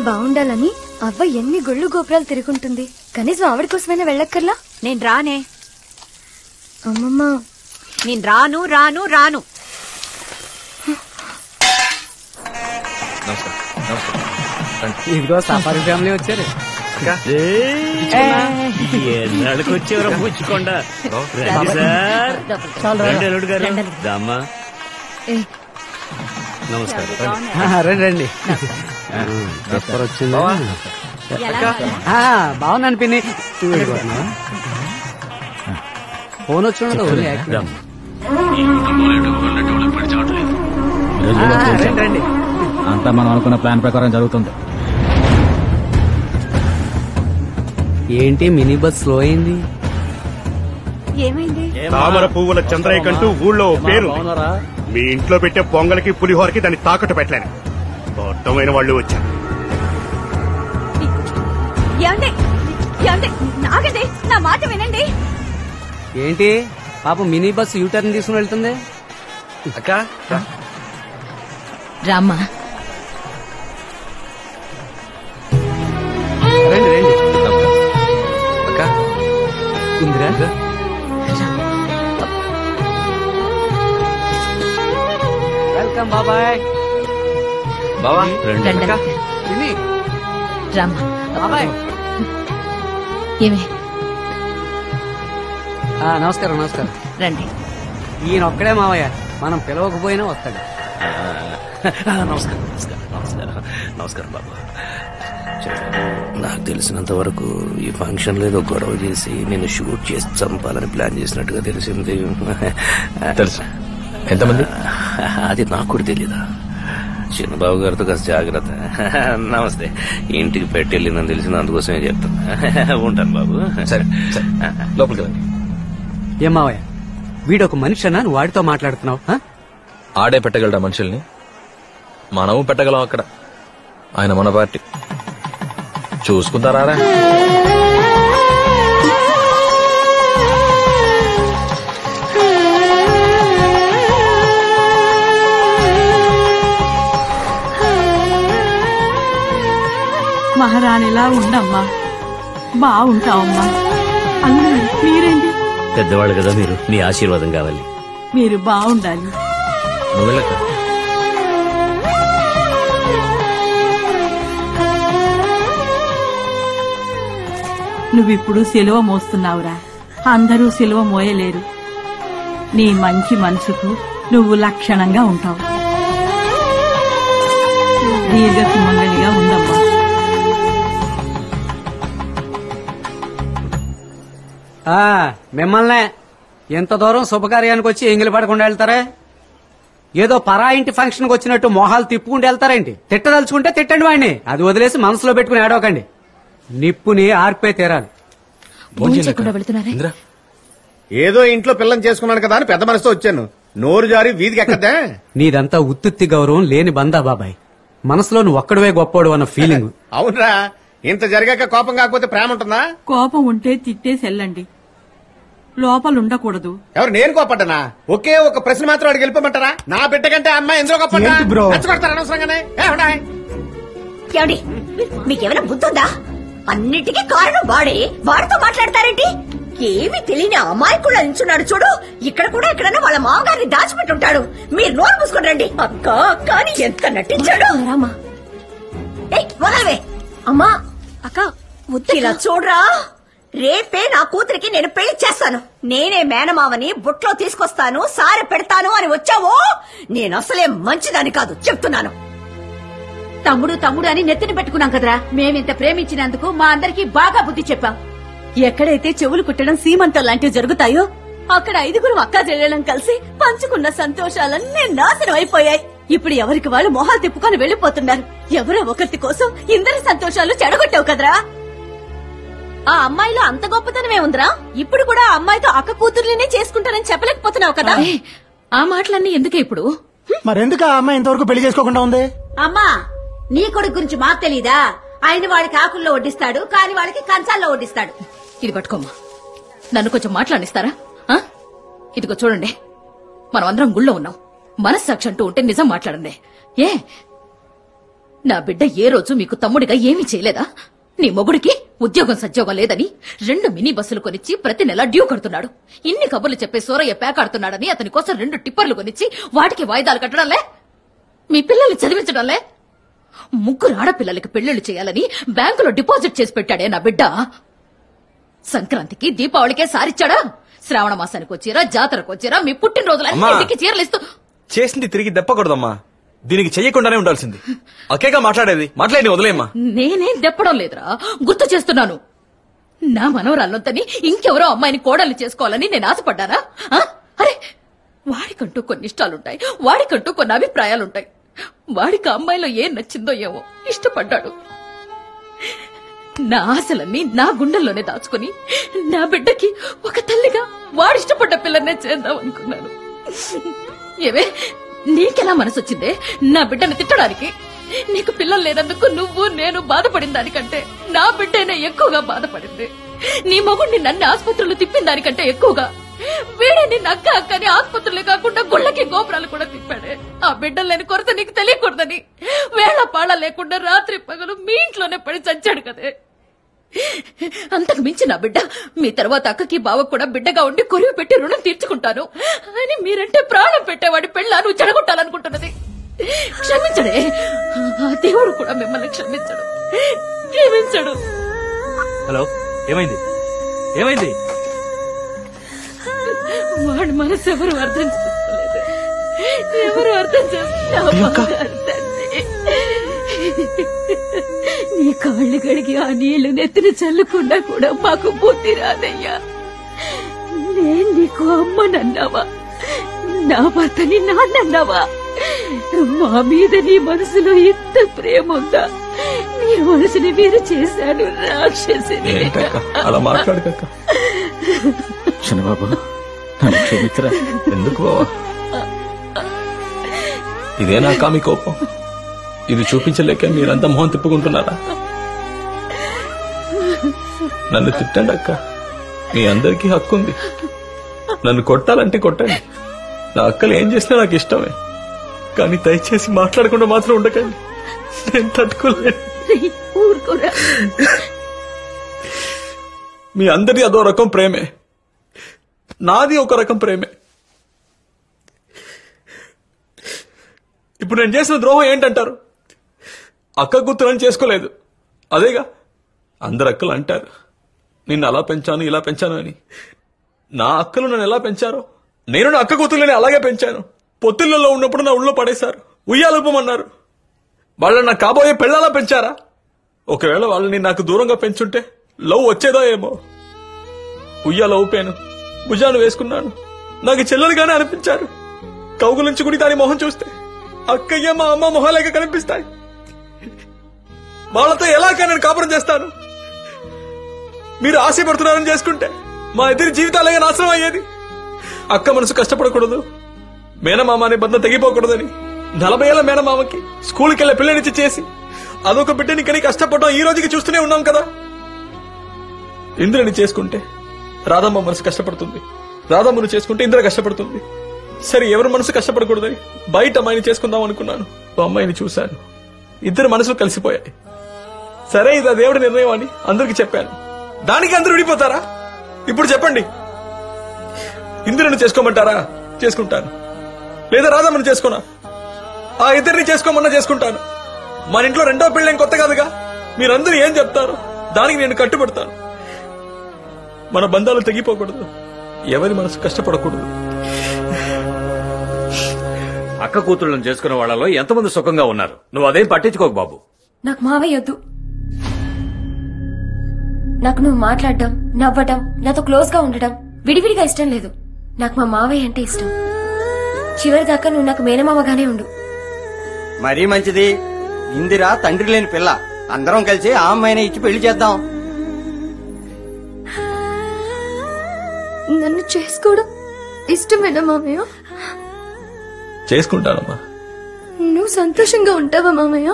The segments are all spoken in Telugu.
బాగుండాలని అవ్వ ఎన్ని గుళ్ళు గోపురాలు తిరుగుంటుంది. కనీసం ఆవిడ కోసమైనా వెళ్ళక్కర్లా? నేను రానే. అమ్మమ్మ నేను రాను రాను రాను. ఇదిగో సఫారీ ఫ్యామిలీ వచ్చారు. ఎన్నాళ్ళకి వచ్చేవరా పుచ్చుకోండా. రండి గారు దామ్మా. నమస్కారం. రండి వచ్చిందా? బాగున్నాను పిన్ని. ఫోన్ వచ్చిండదు. రండి. అంతా మనం అనుకున్న ప్లాన్ ప్రకారం జరుగుతుంది. ఏంటి మినీ బస్ స్లో అయింది? ఏమైంది? తామర పువ్వుల చంద్రయ్య కంటూ ఊళ్ళో పేరు. మీ ఇంట్లో పెట్టే పొంగల్కి పులిహోరకి దాన్ని తాకట్టు పెట్టలేను. అర్థమైన వాళ్ళు వచ్చారు. నాగండి, నా మాట వినండి. ఏంటి పాపం మినీ బస్ యూటర్న్ తీసుకుని వెళ్తుంది. అక్క రామ్మా. రండి రండి. అక్క ఇందిరా వెల్కమ్ బాబాయ్. బావా రామ్మా. బాబాయ్ ఏమే? నమస్కారం. నమస్కారం. రండి. ఈయన ఒక్కడే మావయ్య, మనం పిలవకపోయినా వస్తాడు. నమస్కారం నమస్కారం నమస్కారం నమస్కారం బాబు. నాకు తెలిసినంత వరకు ఈ ఫంక్షన్ ఏదో గొడవ చేసి నేను షూట్ చేసి చంపాలని ప్లాన్ చేసినట్టుగా తెలిసింది. తెలుసు. ఎంతమంది? అది నాకు కూడా తెలీదా. చిన్నబాబు గారితో కాస్త జాగ్రత్త. నమస్తే. ఇంటికి పెట్టెళ్ళిందని తెలిసింది, అందుకోసమే చెప్తాను. ఉంటాను బాబు. సరే లోపలికి రండి. ఏమావయ్య వీడొక మనిషినా నువ్వు వాడితో మాట్లాడుతున్నావు? ఆడే పెట్టగలరా మనుషుల్ని? మనము పెట్టగలం. అక్కడ ఆయన మన పార్టీ. చూసుకుంటారా? మహారాణిలా ఉండమ్మా, బాగుంటావమ్మా. అల్లుడు మీరేంటి? పెద్దవాళ్ళు కదా మీరు, మీ ఆశీర్వాదం కావాలి. మీరు బాగుండాలి. నువ్వు వెళ్ళక. నువ్విప్పుడు సిలువ మోస్తున్నావురా. అందరూ సిలువ మోయలేరు. నీ మంచి మనసుకు నువ్వు లక్షణంగా ఉంటావు. దీర్ఘ సుమంగళిగా ఉండమ్మా. మిమ్మల్నే ఎంత దూరం శుభకార్యానికి వచ్చి ఎంగిలి పడకుండా వెళ్తారా? ఏదో పరా ఇంటి ఫంక్షన్కి వచ్చినట్టు మొహాలు తిప్పుకుంటూ వెళ్తారేంటి? తిట్టదలుచుకుంటే తిట్టండి వాడిని, అది వదిలేసి మనసులో పెట్టుకుని ఏడవకండి. నిప్పుని ఆర్పే తీరాలి. ఏదో ఇంట్లో పిల్లని చేసుకున్నాను కదా అని పెద్ద మనసుతో వచ్చాను. నోరు జారి వీధికి ఎక్కద్దా? నీదంతా ఉత్తుత్తి గౌరవం లేని బందా బాబాయ్. మనసులో నువ్వు ఒక్కడవే గొప్పోడు అన్న ఫీలింగ్. అవునరా, ఇంత జరిగాక కోపం కాకపోతే ప్రేమ ఉంటుందా? కోపం ఉంటే తిట్టేసి వెళ్ళండి, లోపలుండకూడదు. ఎవరు నేను కోపడ్డానా? ఒకే ఒక ప్రశ్న మాత్రం అడిగి వెళ్ళిపోమంటారా? నా బిడ్డ కంటే అమ్మాయి ఎందులో గొప్ప నచ్చగొడతారు అనవసరంగానే. మీకేమైనా బుద్ధుందా? అన్నిటికీ కారణం వాడే. వాడితో మాట్లాడతారేంటి? ఏమి తెలియని అమాయకుడు అంచున్నాడు చూడు. ఇక్కడ కూడా ఎక్కడన్నా వాళ్ళ మామగారిని దాచిపెట్టుంటాడు. మీరు నోరు మూసుకొని రండి. అక్క అక్క అని ఎంత నటించాడు. రామా వదలవే. అమ్మా అక్క ఇలా చూడరా, రేపే నా కూతురికి నేను పెళ్లి చేస్తాను. నేనే మేనమావని బుట్లో తీసుకొస్తాను, సారె పెడతాను అని వచ్చావో నేను అసలే మంచిదాన్ని కాదు చెప్తున్నాను. తమ్ముడు తమ్ముడు అని నెత్తిని పెట్టుకున్నాం కదరా. మేమింత ప్రేమించినందుకు మా అందరికీ బాగా బుద్ధి చెప్పాం. ఎక్కడైతే చెవులు కుట్టడం సీమంతం లాంటివి జరుగుతాయో అక్కడ 5 అక్కా చెల్లెళ్ళం కలిసి పంచుకున్న సంతోషాలన్నీ నాశనం అయిపోయాయి. ఇప్పుడు ఎవరికి వాళ్ళు మొహాలు తిప్పుకొని వెళ్లిపోతున్నారు. ఎవరో ఒకరి కోసం ఇందరి సంతోషాలు చెడగొట్టావు కదరా. ఆ అమ్మాయిలో అంత గొప్పతనమే ఉందిరా. ఇప్పుడు కూడా ఆ అమ్మాయితో అక్క కూతుర్లనే చేసుకుంటానని చెప్పలేకపోతున్నావు కదా. ఆ మాటలన్నీ ఎందుకే ఇప్పుడు? మరెందుకు ఆ అమ్మాయి ఇంతవరకు పెళ్లి చేసుకోకుండా ఉంది? అమ్మా నీ కొడుకు గురించి మాకు తెలీదా? ఆయన వాడికి ఆకుల్లో వడ్డిస్తాడు, కాని వాళ్ళకి కంచాల్లో వడ్డిస్తాడు. ఇది పట్టుకోమ్మా, నన్ను కొంచెం మాట్లాడిస్తారా? ఇదిగో చూడండి, మనం అందరం గుళ్ళో ఉన్నాం. మనస్సాక్షి అంటూ ఉంటే నిజం మాట్లాడండి. నా బిడ్డ ఏ రోజు మీకు తమ్ముడిగా ఏమీ చేయలేదా? నీ మొగుడికి ఉద్యోగం సద్యోగం లేదని 2 మినీ బస్సులు కొనిచ్చి ప్రతి నెల డ్యూ కడుతున్నాడు. ఇన్ని కబుర్లు చెప్పే సూరయ్య పేకాడుతున్నాడని అతని కోసం 2 టిప్పర్లు కొనిచ్చి వాటికి వాయిదాలు కట్టడంలే? మీ పిల్లల్ని చదివించడంలే? 3 ఆడపిల్లలకి పెళ్లిళ్లు చేయాలని బ్యాంకులో డిపాజిట్ చేసి పెట్టాడే నా బిడ్డ. సంక్రాంతికి దీపావళికే సారిచ్చాడా? శ్రావణ మాసానికి వచ్చారా, జాతరకు వచ్చారా, మీ పుట్టినరోజులన్నింటికి చీరలిస్తూ చేసింది తిరిగి దెప్పకూడదమ్మా. దీనికి చెయ్యకుండానే ఉండాల్సింది. అక్కేగా మాట్లాడేది, మాట్లాడి వదిలేమ్మా. నేనేం దెప్పడం లేదురా, గుర్తు చేస్తున్నాను. నా మనవరాళ్ళంతని ఇంకెవరో అమ్మాయిని కోడల్ని చేసుకోవాలని నేను ఆశపడ్డానా? అరే, వాడికంటూ కొన్ని ఇష్టాలుంటాయి, వాడికంటూ కొన్ని అభిప్రాయాలుంటాయి. వాడికి అమ్మాయిలో ఏం నచ్చిందో ఏమో ఇష్టపడ్డాడు. నా ఆశలన్నీ నా గుండెల్లోనే దాచుకుని నా బిడ్డకి ఒక తల్లిగా వాడిష్టపడ్డ పిల్లనే చేద్దాం అనుకున్నాను. ఏవే, నీకెలా మనసొచ్చిందే నా బిడ్డను తిట్టడానికి? నీకు పిల్లలు లేనందుకు నువ్వు నేను బాధపడిన దానికంటే నా బిడ్డనే ఎక్కువగా బాధపడింది. నీ మొగుడిని నన్ను ఆసుపత్రులు తిప్పిన దానికంటే ఎక్కువగా వీడే నిన్న అక్క అక్కని ఆసుపత్రులే కాకుండా గుళ్ళకి గోపురాలు కూడా తిప్పాడే. ఆ బిడ్డలు లేని కొరత నీకు తెలియకూడదని వేళ పాళ లేకుండా రాత్రి పగలు మీ ఇంట్లోనే పడి చచ్చాడు కదే. అంతకు మించి నా బిడ్డ మీ తర్వాత అక్కకి బావకు కూడా బిడ్డగా ఉండి కొరివి పెట్టి రుణం తీర్చుకుంటాను అని మీరంటే ప్రాణం పెట్టేవాడి పెళ్ళాను చెడగొట్టాలనుకుంటున్నది. క్షమించడే, ఆ దేవుడు కూడా మిమ్మల్ని క్షమించడు. హలో, ఏమైంది? ఏమైంది? వాడి మనసు ఎవరు అర్థం చేసుకోలేదు. ఎవరు అర్థం చేస్తున్నారు? నీ కాళ్ళు కడిగి ఆ నీళ్లు నెత్తిన చల్లకుండా కూడా మాకు బుద్ధి రాదయ్యా. నేను నీకు అమ్మనన్నావా? నా భర్తని నాన్నన్నావా? మా మీద నీ మనసులో ఇంత ప్రేమ ఉందా? నీ మనసుని మీరు చేశాను రాక్షసిని. అలా మాట్లాడక చిన్నబాబు, నన్ను క్షమించరా. ఎందుకు బావా? ఇదేనా కామి కోపం? ఇది చూపించలేక మీరంతా మొహం తిప్పుకుంటున్నారా? నన్ను తిట్టండి అక్క, మీ అందరికీ హక్కు ఉంది. నన్ను కొట్టాలంటే కొట్టండి. నా అక్కలు ఏం చేసినా నాకు ఇష్టమే. కానీ దయచేసి మాట్లాడకుండా మాత్రం ఉండకండి. నేను తట్టుకోలేను. మీ అందరి అదో రకం ప్రేమే, నాది ఒక రకం ప్రేమే. ఇప్పుడు నేను చేసిన ద్రోహం ఏంటంటారు? అక్క కూతురని చేసుకోలేదు, అదేగా. అందరు అక్కలు అంటారు నిన్ను అలా పెంచాను ఇలా పెంచాను అని. నా అక్కలు నన్ను ఎలా పెంచారో నేను నా అక్క కూతుర్లని అలాగే పెంచాను. పొత్తిళ్లలో ఉన్నప్పుడు నా ఊళ్ళో పడేశారు, ఉయ్యాలూపమన్నారు. వాళ్ళని నాకు కాబోయే పెళ్ళలా పెంచారా? ఒకవేళ వాళ్ళని నాకు దూరంగా పెంచుంటే లవ్ వచ్చేదో ఏమో. ఉయ్యాల ఊపాను, భుజాలు వేసుకున్నాను, నాకు చెల్లెలుగానే అనిపించారు. కౌగులించుకుని దాని మొహం చూస్తే అక్కయ్య మా అమ్మ మొహాలేక కనిపిస్తాయి. వాళ్ళతో ఎలాగా నేను కాపురం చేస్తాను? మీరు ఆశపడుతున్నారని చేసుకుంటే మా ఇద్దరి జీవితాలే నాశనం అయ్యేది. అక్క మనసు కష్టపడకూడదు, మేనమామ అనే బంధం తెగిపోకూడదని 40 ఏళ్ల మేనమామకి స్కూల్కి వెళ్లే పిల్లనిచ్చి చేసి అదొక బిడ్డని కని కష్టపడడం ఈ రోజుకి చూస్తూనే ఉన్నాం కదా. ఇంద్రని చేసుకుంటే రాధమ్మ మనసు కష్టపడుతుంది, రాధమ్మను చేసుకుంటే ఇంద్ర కష్టపడుతుంది. సరే, ఎవరి మనసు కష్టపడకూడదని బయట అమ్మాయిని చేసుకుందాం అనుకున్నాను. ఓ అమ్మాయిని చూశాను, ఇద్దరు మనసులు కలిసిపోయాయి. సరే, ఇది దేవుడి నిర్ణయం అని అందరికి చెప్పాను. దానికి అందరూ విడిపోతారా? ఇప్పుడు చెప్పండి, ఇంద్రుని చేసుకోమంటారా? చేసుకుంటాను. లేదా రాధమ్మను చేసుకోనా? ఆ ఇద్దరిని చేసుకోమన్నా చేసుకుంటాను. మన ఇంట్లో రెండో పెళ్ళేం కొత్త కాదుగా. మీరందరూ ఏం చెప్తారు దానికి నేను కట్టుబడతాను. మన బంధాలు తెగిపోకూడదు, ఎవరి మనసు కష్టపడకూడదు. అక్క కూతుళ్ళని చేసుకున్న వాళ్ళలో ఎంతమంది సుఖంగా ఉన్నారు? నువ్వు అదేం పట్టించుకోకు బాబు. నాకు మావయ్య వద్దు. నాకు నువ్వు మాట్లాడడం, నవ్వడం, నాతో క్లోజ్ గా ఉండడం విడివిడిగా ఇష్టం లేదు. నాకు మా మావయ్య అంటే ఇష్టం. చివరిదాకా నువ్వు నాకు మేనమామగానే ఉండు. మరీ మంచిది. ఇందిరా తండ్రి లేని పిల్ల. అందరం కలిసి ఆ అమ్మాయిని ఇచ్చి పెళ్లి చేద్దాం. నన్ను చేసుకోవడం ఇష్టమేనా మామయ్య? చేసుకుంటానమ్మా. నువ్వు సంతోషంగా ఉంటావా మామయ్య?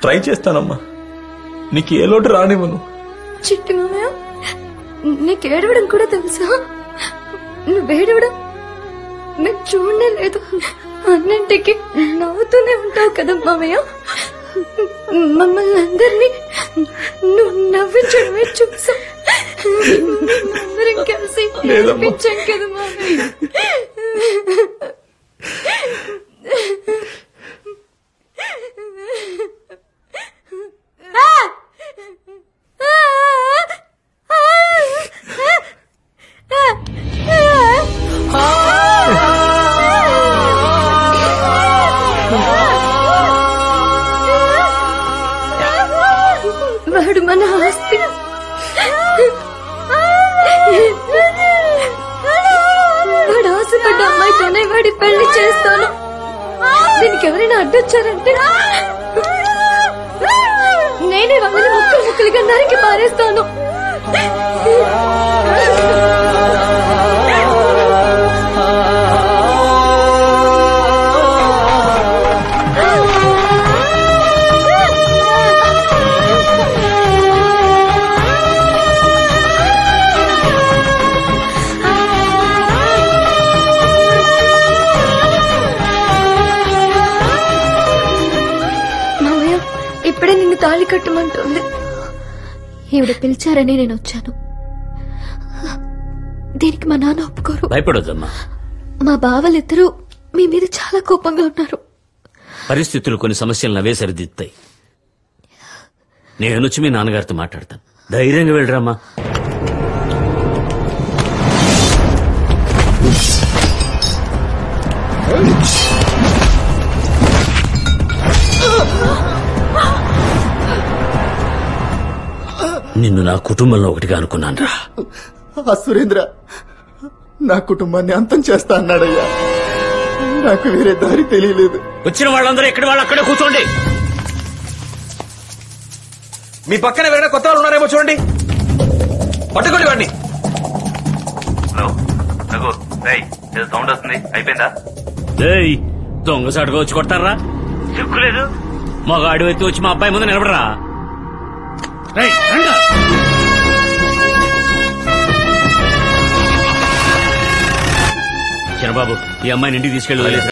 ట్రై చేస్తానమ్మా, నీకు ఏ లోటు రానివ్వను. చిట్టి మామయ్య, నీకు ఏడవడం కూడా తెలుసా? నువ్వేడవడం నేను చూడనే లేదు. అన్నింటికి నవ్వుతూనే ఉంటావు కదా మామయ్య. మమ్మల్ని అందరినీ నువ్వు నవ్వించడమే చూసాం. అందరం కలిసి నవ్వించాం కదా మామయ్య. వాడు మన ఆస్తి. వాడు ఆశపడ్డ అమ్మాయితోనే వాడి పెళ్లి చేస్తాను. దీనికి ఎవరైనా అడ్డొచ్చారంటే నేనే వాళ్ళని ముక్కలు ముక్కలుగా నరికి పారేస్తాను. ఇప్పుడే నిన్ను తాళి కట్టమంటుంది. ఈవిడ పిలిచారని నేను వచ్చాను. దీనికి మా నాన్న ఒప్పుకోరు. భయపడొద్దమ్మా. మా బావలిద్దరూ మీ మీద చాలా కోపంగా ఉన్నారు. పరిస్థితులు కొన్ని సమస్యలు నవే సరిదిద్దుతాయి. నేను వచ్చి మీ నాన్నగారితో మాట్లాడతాను. ధైర్యంగా వెళ్ళరామ్మా. నిన్ను నా కుటుంబంలో ఒకటిగా అనుకున్నాను రా. ఆ సురేంద్ర నా కుటుంబాన్ని అంతం చేస్తా అన్నాడయ్యా. నాకు వేరే దారి తెలియలేదు. వచ్చిన వాళ్ళందరూ ఎక్కడి వాళ్ళు అక్కడే కూర్చోండి. మీ పక్కన ఎవరైనా కొత్త వాళ్ళు ఉన్నారేమో చూడండి. పట్టుకోండి వాడిని. సౌండ్ వస్తుంది. అయిపోయిందా? దొంగసాటుగా వచ్చి కొడతారా? చెక్కులేదు. మగాడు ఎత్తి వచ్చి మా అబ్బాయి ముందు నిలబడరా. చిన్నబాబు, ఈ అమ్మాయిని ఇంటికి తీసుకెళ్ళి